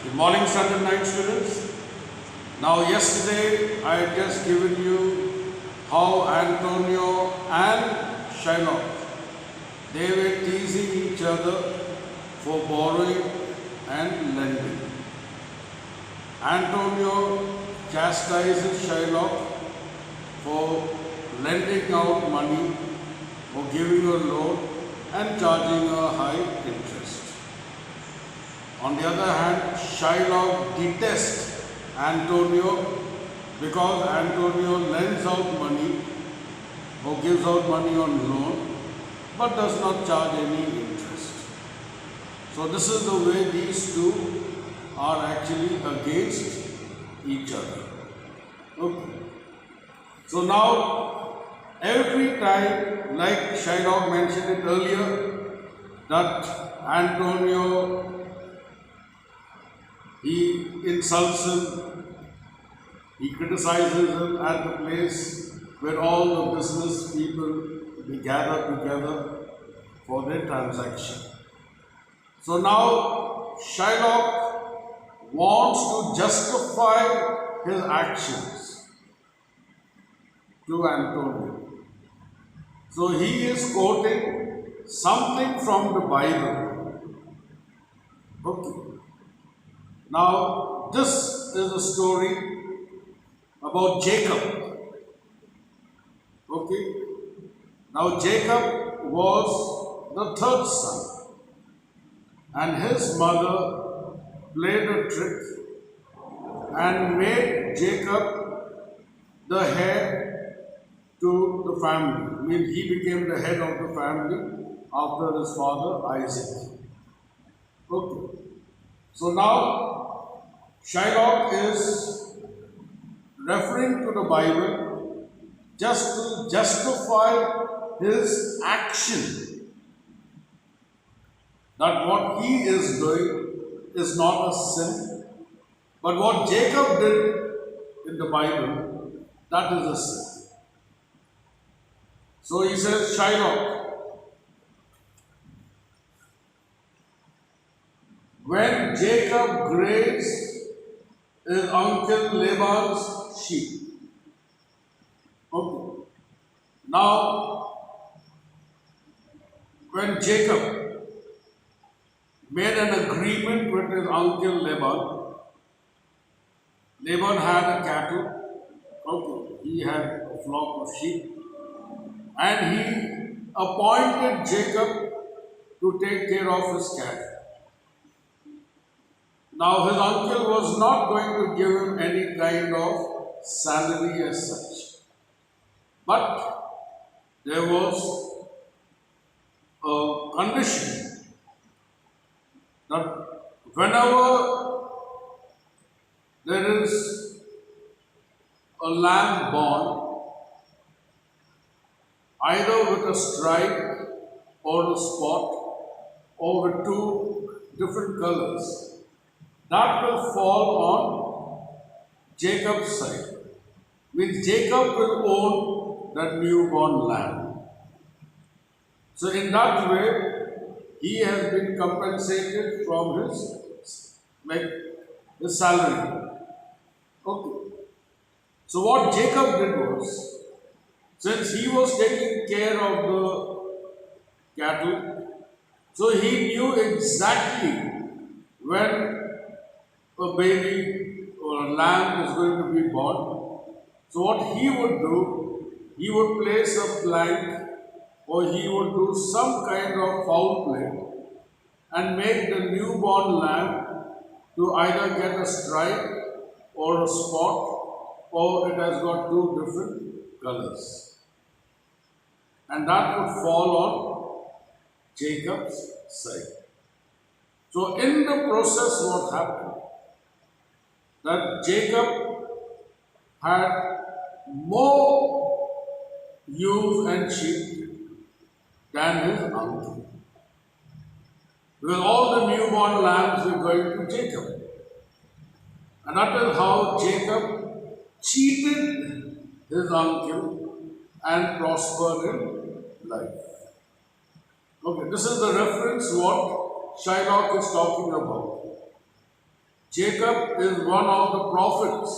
Good morning, Standard 9 students. Now, yesterday I had just given you how Antonio and Shylock, they were teasing each other for borrowing and lending. Antonio chastises Shylock for lending out money or giving a loan and charging a high interest. On the other hand, Shylock detests Antonio because Antonio lends out money or gives out money on loan but does not charge any interest. So this is the way these two are actually against each other. Okay. So now every time, like Shylock mentioned it earlier, that Antonio, he insults him, he criticizes him at the place where all the business people be gathered together for their transaction. So now Shylock wants to justify his actions to Antonio. So he is quoting something from the Bible. Okay. Now, this is a story about Jacob. Okay. Now, Jacob was the third son, and his mother played a trick and made Jacob the head to the family. I mean, he became the head of the family after his father Isaac. Okay. So now, Shylock is referring to the Bible just to justify his action, that what he is doing is not a sin, but what Jacob did in the Bible, that is a sin. So he says, Shylock, when Jacob grazed his uncle Laban's sheep. Okay. Now, when Jacob made an agreement with his uncle Laban, Laban had a cattle. Okay. He had a flock of sheep, and he appointed Jacob to take care of his cattle. Now, his uncle was not going to give him any kind of salary as such. But there was a condition that whenever there is a lamb born, either with a stripe or a spot or with two different colors, that will fall on Jacob's side. Means Jacob will own that newborn lamb. So in that way, he has been compensated from his salary. Okay. So what Jacob did was, since he was taking care of the cattle, so he knew exactly when a baby or a lamb is going to be born. So what he would do, he would place a plank or he would do some kind of foul play and make the newborn lamb to either get a stripe or a spot, or it has got two different colors. And that would fall on Jacob's side. So in the process, what happened? That Jacob had more ewes and sheep than his uncle. Because all the newborn lambs were going to Jacob. And that is how Jacob cheated his uncle and prospered in life. Okay, this is the reference what Shylock is talking about. Jacob is one of the prophets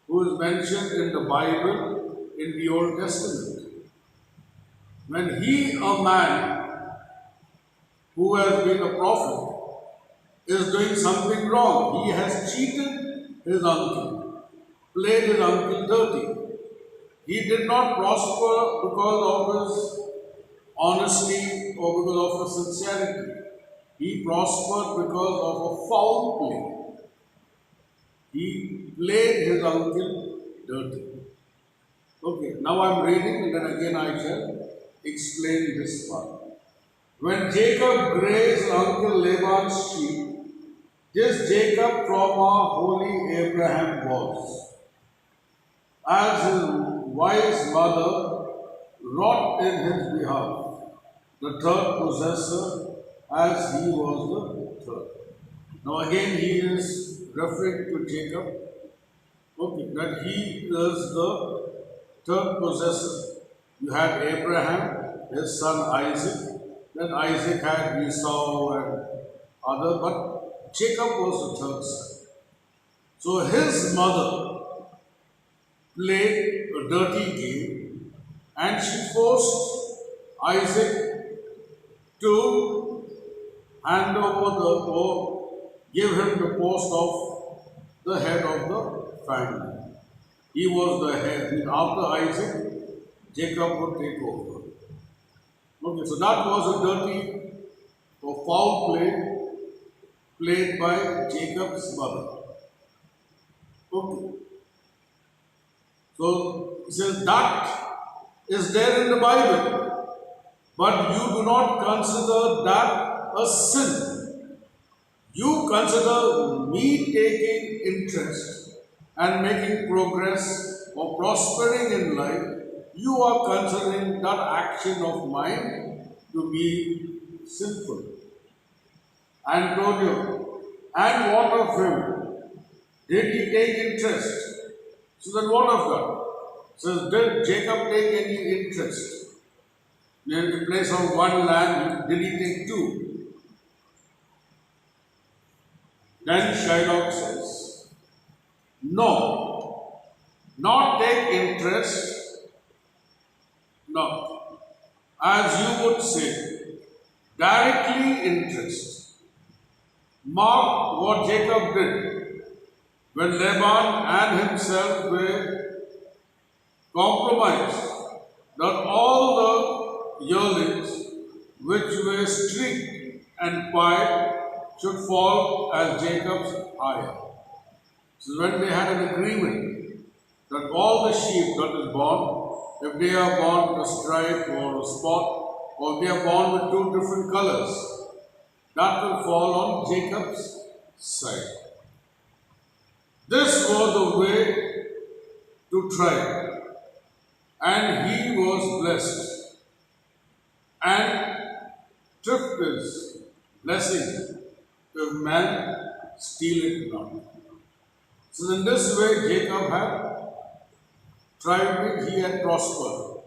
who is mentioned in the Bible in the Old Testament. When he, a man who has been a prophet, is doing something wrong, he has cheated his uncle, played his uncle dirty. He did not prosper because of his honesty or because of his sincerity. He prospered because of a foul play. He played his uncle dirty. Okay, now I'm reading and then again I shall explain this part. When Jacob grazed uncle Laban's sheep, this Jacob from our holy Abraham was, as his wise mother wrought in his behalf, the third possessor, as he was the third. Now again he is referring to Jacob, okay, that he is the third possessor. You had Abraham, his son Isaac, then Isaac had Esau and other, but Jacob was the third son. So his mother played a dirty game and she forced Isaac to hand over or give him the post of the head of the family. He was the head. After Isaac, Jacob would take over. Okay, so that was a dirty or foul play played by Jacob's mother. Okay. So he says that is there in the Bible, but you do not consider that a sin. You consider me taking interest and making progress or prospering in life. You are considering that action of mine to be sinful. Antonio, and what of him? Did he take interest? So then what of that? So did Jacob take any interest? In place of one land, did he take two? Then Shylock says, no, not take interest, no, as you would say, directly interest. Mark what Jacob did when Laban and himself were compromised, that all the yearlings which were streaked and pied should fall as Jacob's hire. So when they had an agreement that all the sheep that is born, if they are born with a stripe or a spot, or they are born with two different colors, that will fall on Jacob's side. This was the way to try, and he was blessed. And thrift is blessing if man steal it not. So in this way Jacob had tried it, he had prospered.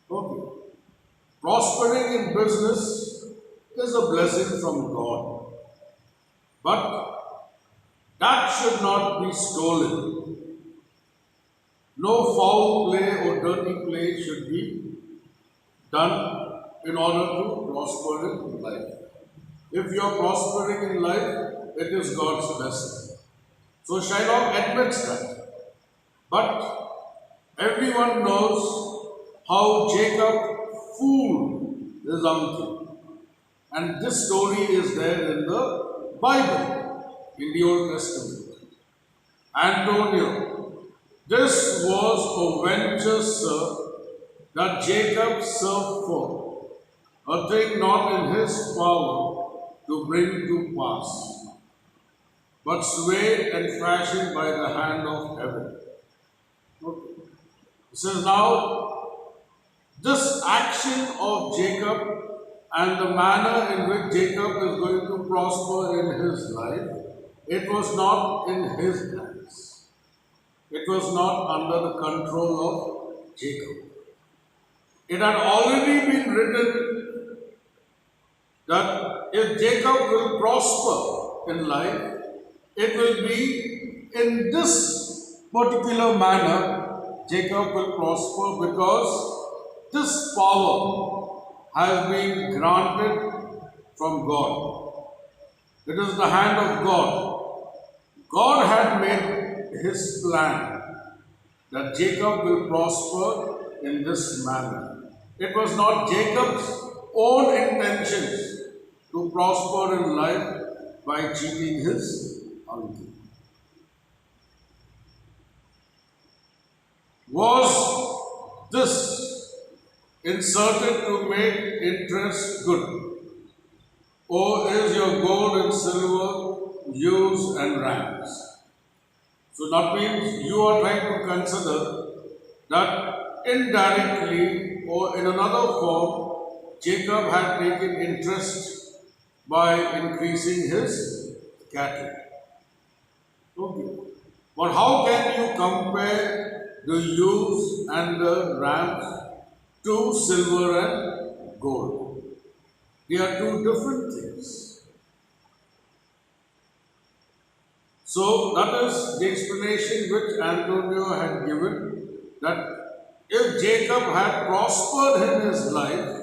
Okay. Prospering in business is a blessing from God. But that should not be stolen. No foul play or dirty play should be done in order to prosper in life. If you are prospering in life, it is God's blessing. So Shylock admits that. But everyone knows how Jacob fooled his uncle. And this story is there in the Bible, in the Old Testament. Antonio, this was a venture, sir, that Jacob served for, a thing not in his power to bring to pass, but swayed and fashioned by the hand of heaven. Okay. It says now, this action of Jacob and the manner in which Jacob is going to prosper in his life, it was not in his hands. It was not under the control of Jacob. It had already been written that if Jacob will prosper in life, it will be in this particular manner Jacob will prosper because this power has been granted from God. It is the hand of God. God had made his plan that Jacob will prosper in this manner. It was not Jacob's own intentions to prosper in life by cheating his uncle. Was this inserted to make interest good? Or is your gold and silver ewes and rams? So that means you are trying to consider that indirectly or in another form, Jacob had taken interest by increasing his cattle. Okay. But how can you compare the ewes and the rams to silver and gold? They are two different things. So that is the explanation which Antonio had given, that if Jacob had prospered in his life,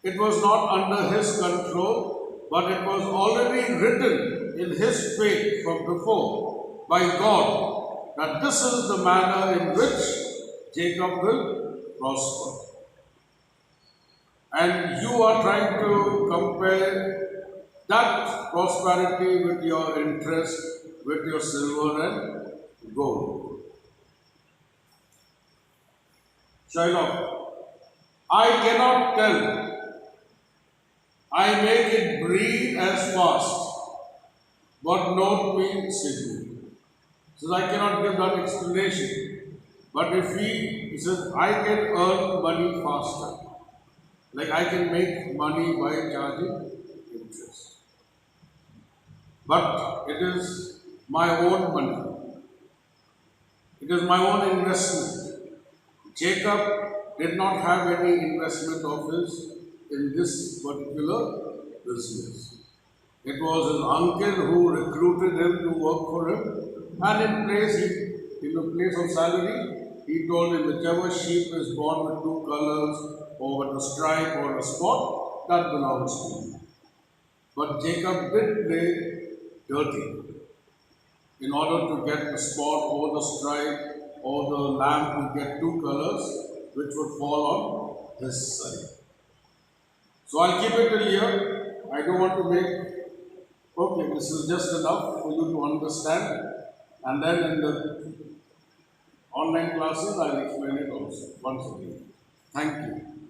it was not under his control, but it was already written in his fate from before by God that this is the manner in which Jacob will prosper. And you are trying to compare that prosperity with your interest, with your silver and gold. Shylock, I cannot tell. I make it breathe as fast, but note me signal. So I cannot give that explanation. But if he says, I can earn money faster. Like I can make money by charging interest. But it is my own money. It is my own investment. Jacob did not have any investment of his in this particular business. It was his uncle who recruited him to work for him, and in the place of salary, he told him whichever sheep is born with two colors or with a stripe or a spot, that belongs to you. But Jacob did play dirty in order to get the spot or the stripe or the lamb to get two colors which would fall on his side. So I'll keep it till here. I don't want to make, okay, this is just enough for you to understand. And then in the online classes, I'll explain it also once again. Thank you.